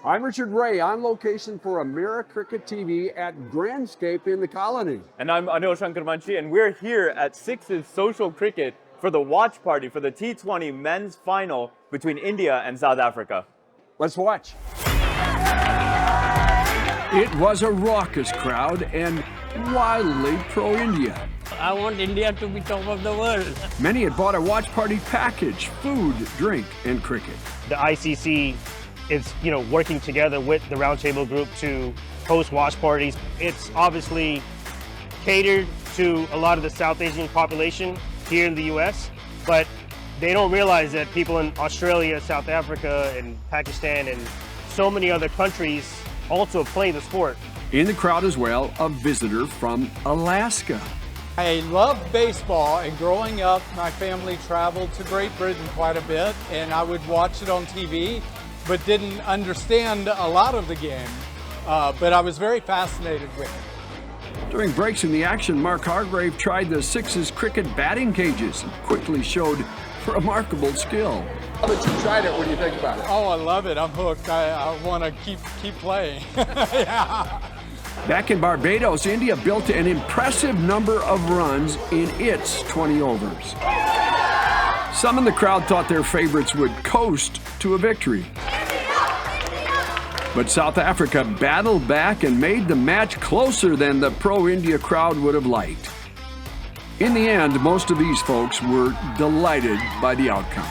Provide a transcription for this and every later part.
I'm Richard Ray, on location for AmeriCricket TV at Grandscape in the Colony. And I'm Anil Shankarmanchi, and we're here at Six's Social Cricket for the watch party for the T20 Men's Final between India and South Africa. Let's watch. It was a raucous crowd and wildly pro-India. I want India to be top of the world. Many had bought a watch party package, food, drink, and cricket. The ICC is, working together with the Roundtable Group to host watch parties. It's obviously catered to a lot of the South Asian population here in the US, but they don't realize that people in Australia, South Africa, and Pakistan, and so many other countries also play the sport. In the crowd as well, a visitor from Alaska. I love baseball, and growing up, my family traveled to Great Britain quite a bit, and I would watch it on TV, but didn't understand a lot of the game. But I was very fascinated with it. During breaks in the action, Mark Hargrave tried the Six's cricket batting cages and quickly showed remarkable skill. Now that you tried it, what do you think about it? Oh, I love it. I'm hooked. I want to keep playing. Yeah. Back in Barbados, India built an impressive number of runs in its 20 overs. Some in the crowd thought their favorites would coast to a victory. But South Africa battled back and made the match closer than the pro-India crowd would have liked. In the end, most of these folks were delighted by the outcome.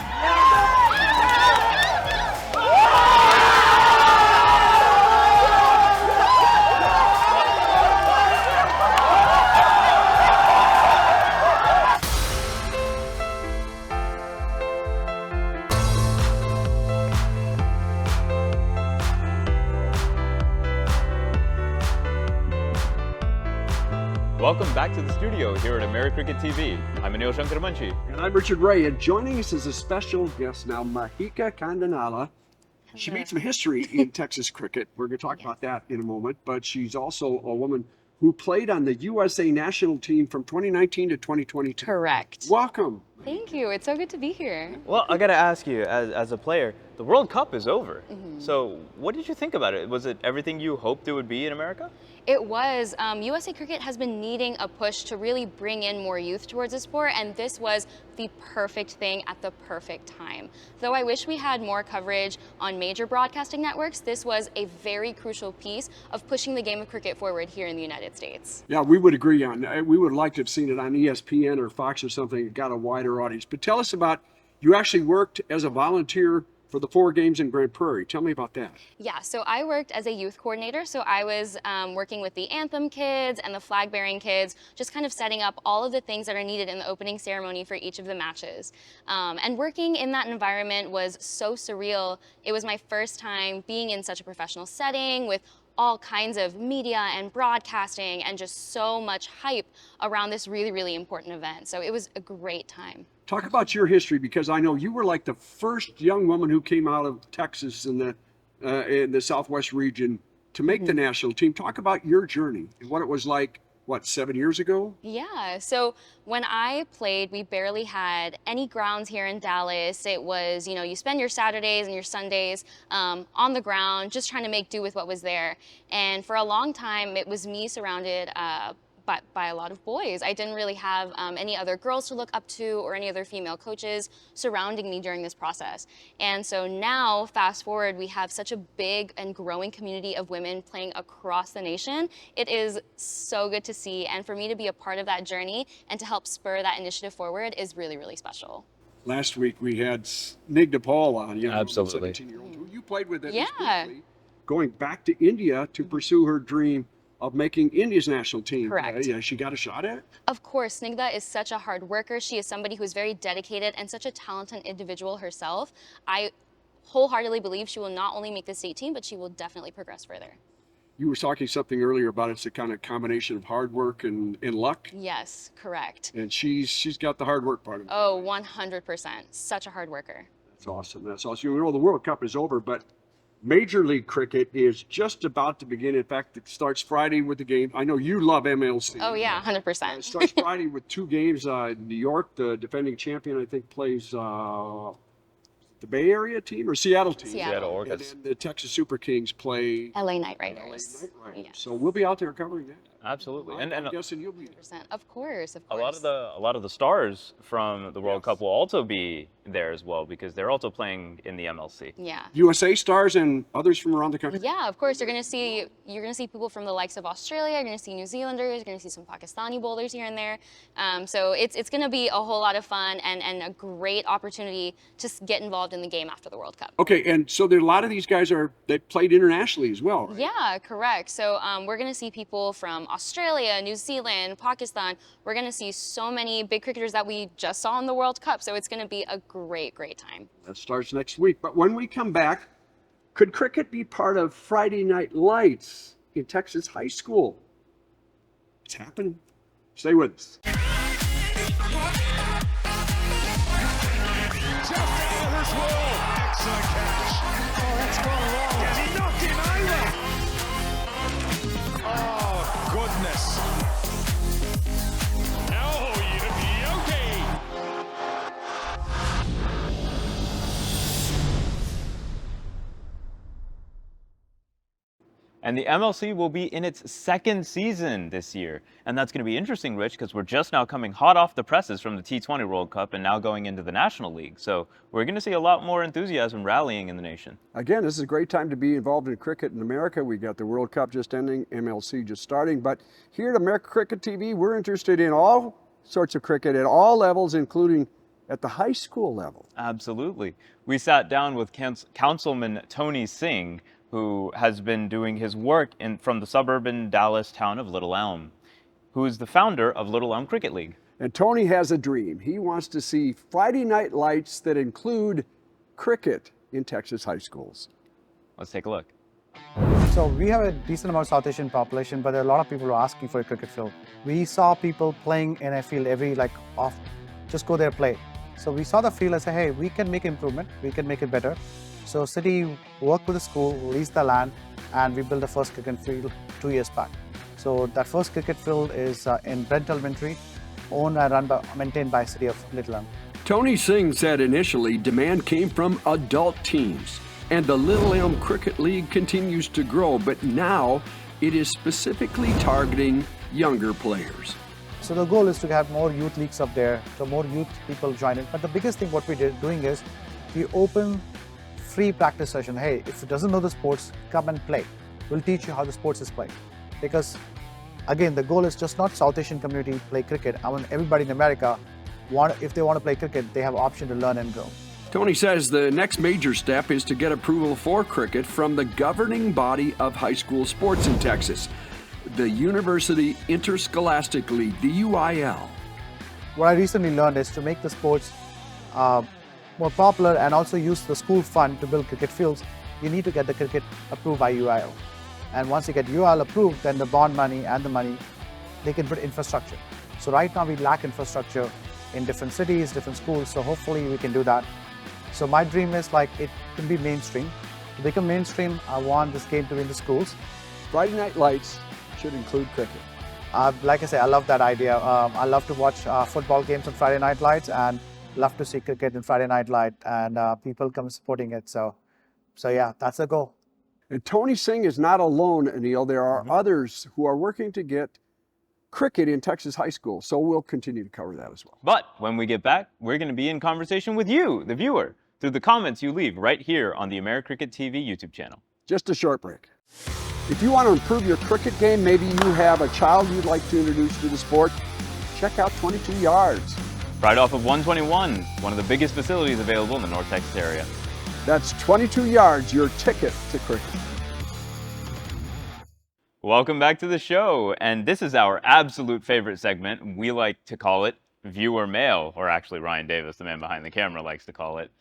Welcome back to the studio here at AmeriCricket TV. I'm Anil Shankarmanchi. And I'm Richard Ray, and joining us is a special guest now, Mahika Kandanala. She made some history in Texas cricket. We're going to talk about that in a moment, but she's also a woman who played on the USA national team from 2019 to 2022. Correct. Welcome. Thank you. It's so good to be here. Well, I got to ask you, as a player, the World Cup is over. So what did you think about it? Was it everything you hoped it would be in America? It was. USA Cricket has been needing a push to really bring in more youth towards the sport, and this was the perfect thing at the perfect time. Though I wish we had more coverage on major broadcasting networks, this was a very crucial piece of pushing the game of cricket forward here in the United States. Yeah, we would agree on. We would like to have seen it on ESPN or Fox or something. It got a wider audience. But tell us about, you actually worked as a volunteer for the 4 games in Grand Prairie. Tell me about that. Yeah, so I worked as a youth coordinator. So I was working with the anthem kids and the flag bearing kids, just kind of setting up all of the things that are needed in the opening ceremony for each of the matches. And working in that environment was so surreal. It was my first time being in such a professional setting with all kinds of media and broadcasting and just so much hype around this really, really important event. So it was a great time. Talk about your history, because I know you were like the first young woman who came out of Texas in the Southwest region to make the national team. Talk about your journey and what it was like, 7 years ago? Yeah, so when I played, we barely had any grounds here in Dallas. It was, you spend your Saturdays and your Sundays on the ground, just trying to make do with what was there. And for a long time, it was me surrounded by a lot of boys. I didn't really have any other girls to look up to or any other female coaches surrounding me during this process. And so now, fast forward, we have such a big and growing community of women playing across the nation. It is so good to see, and for me to be a part of that journey and to help spur that initiative forward is really, really special. Last week we had Snigdha Paul on, Absolutely. 17-year-old who you played with, Yeah. going back to India to pursue her dream of making India's national team. Correct. Yeah, she got a shot at it? Of course, Snigdha is such a hard worker. She is somebody who is very dedicated and such a talented individual herself. I wholeheartedly believe she will not only make the state team, but she will definitely progress further. You were talking something earlier about it's a kind of combination of hard work and luck. Yes, correct. And she's got the hard work part of it. Oh, 100%. Such a hard worker. That's awesome. That's awesome. The World Cup is over, but Major League Cricket is just about to begin. In fact, it starts Friday with the game. I know you love MLC. Oh, yeah, 100%. It starts Friday with 2 games. New York, the defending champion, I think, plays the Bay Area team or Seattle team. Seattle And Orcas. then the Texas Super Kings play LA Knight LA Riders. Knight Riders. Yeah. So we'll be out there covering that. Absolutely. I'm And guessing you'll be there. 100%. Of course, of a course. lot of the stars from the World Yes. Cup will also be there as well because they're also playing in the MLC. Yeah. USA stars and others from around the country. Yeah, of course. You're gonna see people from the likes of Australia. You're gonna see New Zealanders. You're gonna see some Pakistani bowlers here and there. So it's gonna be a whole lot of fun and a great opportunity to get involved in the game after the World Cup. Okay, and so there a lot of these guys they played internationally as well, right? Yeah, correct. So we're gonna see people from Australia, New Zealand, Pakistan. We're gonna see so many big cricketers that we just saw in the World Cup. So it's gonna be a great, great time. That starts next week. But when we come back, could cricket be part of Friday Night Lights in Texas high school? It's happening. Stay with us. Just out of his will. Excellent catch. Oh, that's gone wrong. Has he knocked him over? Oh, goodness. Oh, okay. And the MLC will be in its second season this year. And that's going to be interesting, Rich, because we're just now coming hot off the presses from the T20 World Cup and now going into the National League. So we're going to see a lot more enthusiasm rallying in the nation. Again, this is a great time to be involved in cricket in America. We got the World Cup just ending, MLC just starting. But here at America Cricket TV, we're interested in all sorts of cricket at all levels, including at the high school level. Absolutely. We sat down with Councilman Tony Singh, who has been doing his work from the suburban Dallas town of Little Elm, who is the founder of Little Elm Cricket League. And Tony has a dream. He wants to see Friday night lights that include cricket in Texas high schools. Let's take a look. So we have a decent amount of South Asian population, but there are a lot of people who are asking for a cricket field. We saw people playing in a field just go there, play. So we saw the field and said, hey, we can make improvement, we can make it better. So city worked with the school, leased the land, and we built the first cricket field 2 years back. So that first cricket field is in Brent Elementary, owned and maintained by City of Little Elm. Tony Singh said initially demand came from adult teams, and the Little Elm Cricket League continues to grow, but now it is specifically targeting younger players. So the goal is to have more youth leagues up there, so more youth people join it. But the biggest thing what we're doing is we open free practice session. Hey, if you doesn't know the sports, come and play. We'll teach you how the sports is played. Because again, the goal is just not South Asian community play cricket. I want everybody in America, if they want to play cricket, they have option to learn and grow. Tony says the next major step is to get approval for cricket from the governing body of high school sports in Texas, the University Interscholastic League, the UIL. What I recently learned is to make the sports more popular and also use the school fund to build cricket fields, you need to get the cricket approved by UIL. And once you get UIL approved, then the bond money and the money, they can put infrastructure. So right now we lack infrastructure in different cities, different schools, so hopefully we can do that. So my dream is it can be mainstream. To become mainstream, I want this game to be in the schools. Friday Night Lights should include cricket. Like I say, I love that idea. I love to watch football games on Friday Night Lights and love to see cricket in Friday Night Light, and people come supporting it. So yeah, that's the goal. And Tony Singh is not alone, Anil. There are others who are working to get cricket in Texas high school. So we'll continue to cover that as well. But when we get back, we're going to be in conversation with you, the viewer, through the comments you leave right here on the America Cricket TV YouTube channel. Just a short break. If you want to improve your cricket game, maybe you have a child you'd like to introduce to the sport, check out 22 Yards. Right off of 121, one of the biggest facilities available in the North Texas area. That's 22 Yards, your ticket to cricket. Welcome back to the show, and this is our absolute favorite segment. We like to call it Viewer Mail, or actually Ryan Davis, the man behind the camera, likes to call it.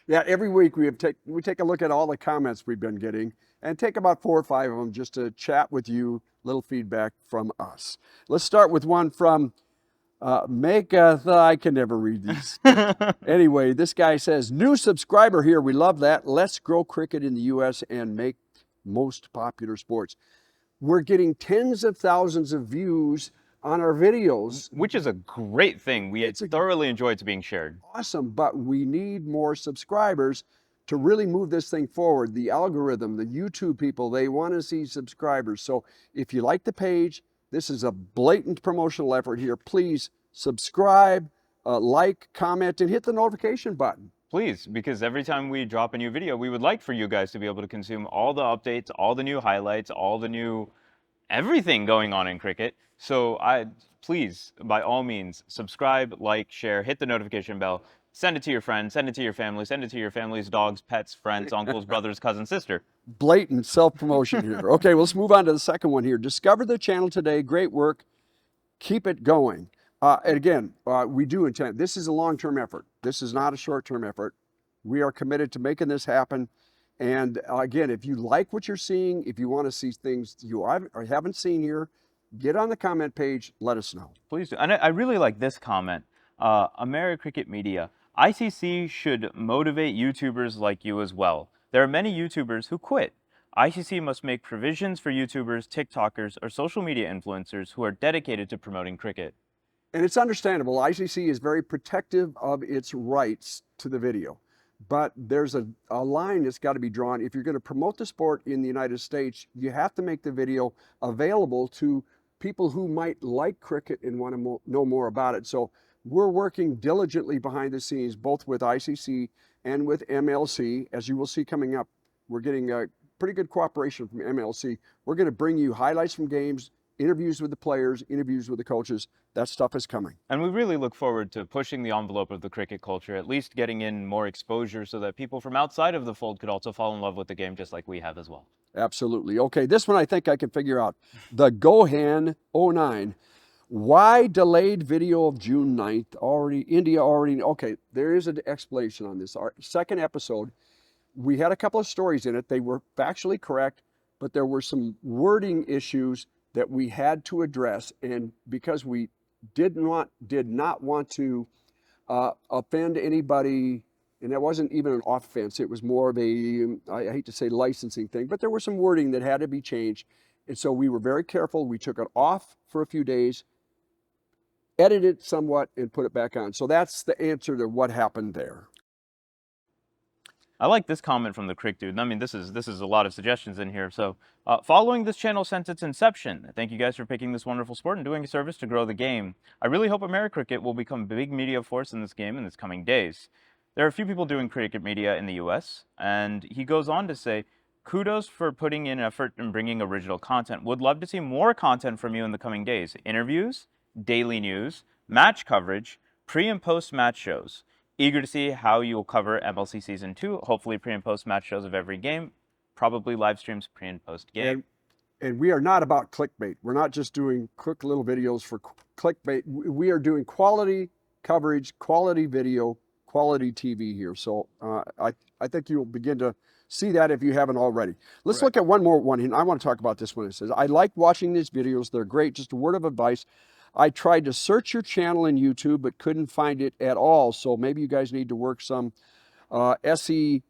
Yeah, every week we take a look at all the comments we've been getting and take about 4 or 5 of them just to chat with you, little feedback from us. Let's start with one from I can never read these. Anyway, this guy says, new subscriber here. We love that. Let's grow cricket in the U.S. and make most popular sports. We're getting tens of thousands of views on our videos. Which is a great thing. We thoroughly enjoy it being shared. Awesome, but we need more subscribers to really move this thing forward. The algorithm, the YouTube people, they want to see subscribers. So if you like the page, this is a blatant promotional effort here. Please subscribe, like, comment, and hit the notification button. Please, because every time we drop a new video, we would like for you guys to be able to consume all the updates, all the new highlights, all the new everything going on in cricket. So please, by all means, subscribe, like, share, hit the notification bell, send it to your friends, send it to your family, send it to your family's dogs, pets, friends, uncles, brothers, cousin, sister. Blatant self-promotion here. Okay, let's move on to the second one here. Discover the channel today. Great work. Keep it going. And again, we do intend, this is a long-term effort. This is not a short-term effort. We are committed to making this happen. And again, if you like what you're seeing, if you want to see things you haven't seen here, get on the comment page, let us know. Please do. And I really like this comment. AmeriCricket Media, ICC should motivate YouTubers like you as well. There are many YouTubers who quit. ICC must make provisions for YouTubers, TikTokers, or social media influencers who are dedicated to promoting cricket. And it's understandable. ICC is very protective of its rights to the video. But there's a line that's got to be drawn. If you're going to promote the sport in the United States, you have to make the video available to people who might like cricket and want to know more about it. So we're working diligently behind the scenes, both with ICC and with MLC. As you will see coming up, we're getting a pretty good cooperation from MLC. We're going to bring you highlights from games, interviews with the players, interviews with the coaches. That stuff is coming. And we really look forward to pushing the envelope of the cricket culture, at least getting in more exposure so that people from outside of the fold could also fall in love with the game just like we have as well. Absolutely. Okay, this one I think I can figure out. The Gohan 09. Why delayed video of June 9th? India already, okay, there is an explanation on this. Our second episode, we had a couple of stories in it. They were factually correct, but there were some wording issues that we had to address. And because we did not want to offend anybody, and that wasn't even an offense, it was more of a, I hate to say licensing thing, but there was some wording that had to be changed. And so we were very careful. We took it off for a few days, edited it somewhat, and put it back on. So that's the answer to what happened there. I like this comment from the Crick Dude. I mean, this is a lot of suggestions in here. So, following this channel since its inception, thank you guys for picking this wonderful sport and doing a service to grow the game. I really hope AmeriCricket will become a big media force in this game in the coming days. There are a few people doing cricket media in the US, and he goes on to say, kudos for putting in effort and bringing original content. Would love to see more content from you in the coming days. Interviews, daily news, match coverage, pre and post match shows. Eager to see how you'll cover MLC Season 2, hopefully pre and post match shows of every game, probably live streams pre and post game. And we are not about clickbait. We're not just doing quick little videos for clickbait. We are doing quality coverage, quality video, quality TV here. So I think you'll begin to see that if you haven't already. Let's look at one more one. And I want to talk about this one. It says, I like watching these videos. They're great. Just a word of advice. I tried to search your channel in YouTube, but couldn't find it at all. So maybe you guys need to work some SEO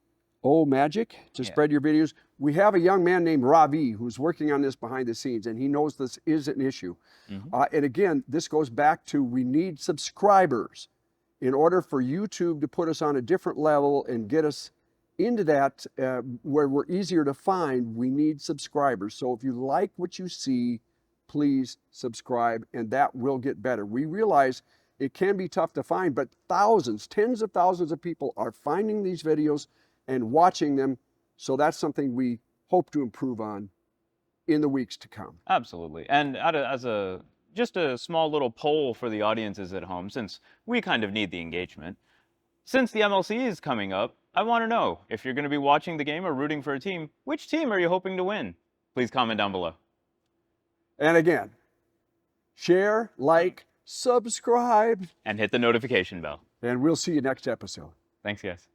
magic to spread your videos. We have a young man named Ravi who's working on this behind the scenes, and he knows this is an issue. And again, this goes back to we need subscribers in order for YouTube to put us on a different level and get us into that where we're easier to find. We need subscribers. So if you like what you see, please subscribe, and that will get better. We realize it can be tough to find, but thousands, tens of thousands of people are finding these videos and watching them. So that's something we hope to improve on in the weeks to come. Absolutely. And as just a small little poll for the audiences at home, since we kind of need the engagement. Since the MLC is coming up, I want to know, if you're going to be watching the game or rooting for a team, which team are you hoping to win? Please comment down below. And again, share, like, subscribe, and hit the notification bell. And we'll see you next episode. Thanks, guys.